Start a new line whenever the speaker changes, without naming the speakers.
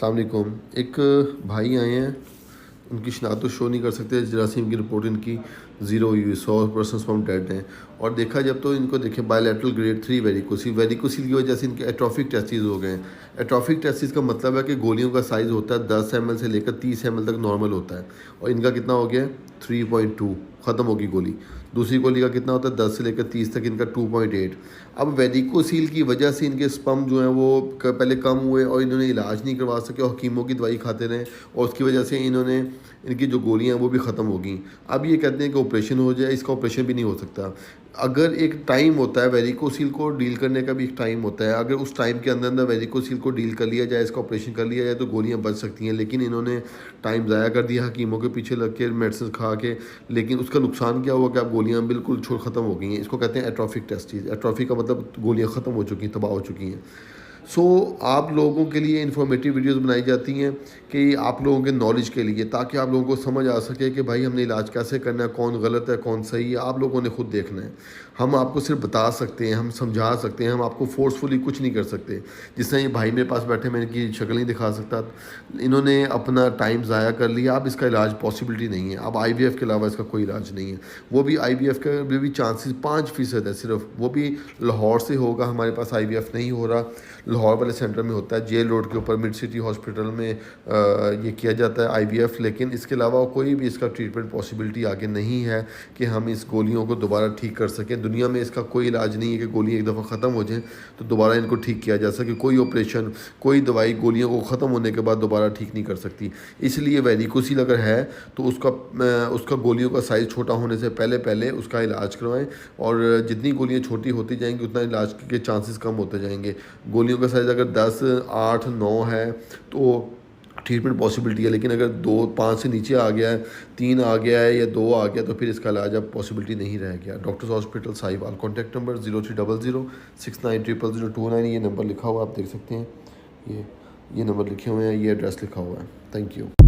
अस्सलाम वालेकुम। एक भाई आए हैं, उनकी शनाख्त तो शो नहीं कर सकते, जरासीम की रिपोर्ट इनकी ज़ीरो हुई हुई, 100% स्पर्म डेड हैं। और देखा जब तो इनको देखे बायलैटरल ग्रेड 3 वेरिकोसिल, वेरिकोसिल की वजह से इनके एट्रोफिक टेस्टिस हो गए हैं। एट्रोफिक टेस्टिस का मतलब है कि गोलियों का साइज़ होता है 10 ml से लेकर 30 ml तक नॉर्मल होता है, और इनका कितना हो गया है 3.2, ख़त्म होगी गोली। दूसरी गोली का कितना होता है 10 से लेकर 30 तक, इनका 2.8। अब वेरिकोसील की वजह से इनके स्पर्म जो हैं वो पहले कम हुए और इन्होंने इलाज नहीं करवा सके और हकीमों की दवाई खाते रहे, और उसकी वजह से इन्होंने इनकी जो गोलियां हैं वो भी ख़त्म हो गई। अब ये कहते हैं कि ऑपरेशन हो जाए, इसका ऑपरेशन भी नहीं हो सकता। अगर एक टाइम होता है वेरिकोसील को डील करने का, भी एक टाइम होता है, अगर उस टाइम के अंदर अंदर वेरिकोसील को डील कर लिया जाए, इसका ऑपरेशन कर लिया जाए तो गोलियां बच सकती हैं। लेकिन इन्होंने टाइम ज़ाया कर दिया हकीमों के पीछे लग के, मेडिसिन खा के। लेकिन उसका नुकसान क्या हुआ कि अब गोलियां बिल्कुल ख़त्म हो गई हैं। इसको कहते हैं एट्रोफिक टेस्टिस। एट्रोफिक का मतलब गोलियां ख़त्म हो चुकी हैं, तबाह हो चुकी हैं। आप लोगों के लिए इन्फॉर्मेटिव वीडियोस बनाई जाती हैं कि आप लोगों के नॉलेज के लिए, ताकि आप लोगों को समझ आ सके कि भाई हमने इलाज कैसे करना है, कौन गलत है कौन सही है, आप लोगों ने खुद देखना है। हम आपको सिर्फ बता सकते हैं, हम समझा सकते हैं, हम आपको फोर्सफुली कुछ नहीं कर सकते। जिस तरह ये भाई मेरे पास बैठे, मैं इनकी शक्ल नहीं दिखा सकता, इन्होंने अपना टाइम ज़ाया कर लिया। अब इसका इलाज पॉसिबिलिटी नहीं है, अब IVF के अलावा इसका कोई इलाज नहीं है। वो भी IVF का भी चांसेस 5% है सिर्फ, वो भी लाहौर से होगा। हमारे पास IVF नहीं हो रहा, लाहौर वाले सेंटर में होता है, जेल रोड के ऊपर मिड सिटी हॉस्पिटल में ये किया जाता है IVF। लेकिन इसके अलावा कोई भी इसका ट्रीटमेंट पॉसिबिलिटी आगे नहीं है कि हम इस गोलियों को दोबारा ठीक कर सकें। दुनिया में इसका कोई इलाज नहीं है कि गोली एक दफ़ा ख़त्म हो जाए तो दोबारा इनको ठीक किया जा सके। कोई ऑपरेशन, कोई दवाई गोलियों को ख़त्म होने के बाद दोबारा ठीक नहीं कर सकती। इसलिए वेरिकोसिल अगर है तो उसका गोलियों का साइज़ छोटा होने से पहले पहले उसका इलाज करवाएं, और जितनी गोलियाँ छोटी होती जाएंगी उतना इलाज के चांसेस कम होते जाएंगे। गोलियों का साइज़ अगर 10, 8, 9 है तो ट्रीटमेंट पॉसिबिलिटी है। लेकिन अगर 2, 5 से नीचे आ गया है, 3 आ गया है या 2 आ गया, तो फिर इसका इलाज अब पॉसिबिलिटी नहीं रह गया। Doctors hospital Sahiwal, contact number 0300690029। ये नंबर लिखा हुआ आप देख सकते हैं, ये नंबर लिखे हुए हैं, ये एड्रेस लिखा हुआ है। Thank you.